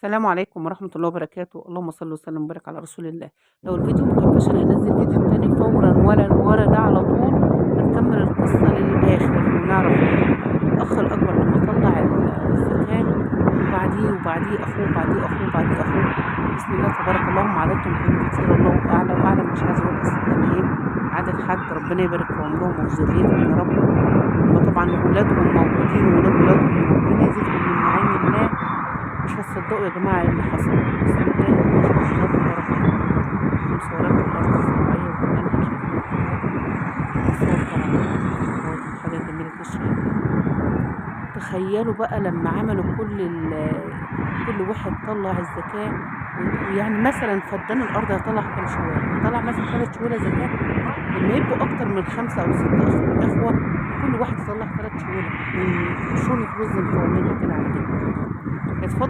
السلام عليكم ورحمة الله وبركاته، اللهم صل وسلم وبارك على رسول الله. لو الفيديو مكفّاش أنا هانزّل فيديو تاني فورًا ورا ده على طول، هنكمّل القصة للآخر ونعرف الأخ الأكبر لمّا طلّع الزكاة وبعديه أخوه، وبعديه أخوه، وبعديه أخوه، بسم الله تبارك الله هم عددهم كانوا كتير الله أعلى وأعلم مش عايزة أقول يعني إيه عدد حد ربنا يبارك في عمرهم وفي ذريتهم يا رب. هم طبعًا ولادهم موجودين وولاد ولادهم ربنا يزيدهم من نعيم الله. مش هتصدقوا يا جماعة اللي حصل، بسم الله ما شاء الله تبارك الله، ومصورات الأرض الزراعية وجمالها شايفين الصور طبعًا حاجة جميلة تشرق القلب. تخيلوا بقى لما عملوا كل واحد طلع الزكاة ويعني مثلا فدان الأرض هيطلع كام شوال، هيطلع مثلا 3 شوالة زكاة، لما يبقوا أكتر من 5 أو 6 إخوة كل واحد يطلع 3 شوالة من شونة رز مكونينها كده على جنب.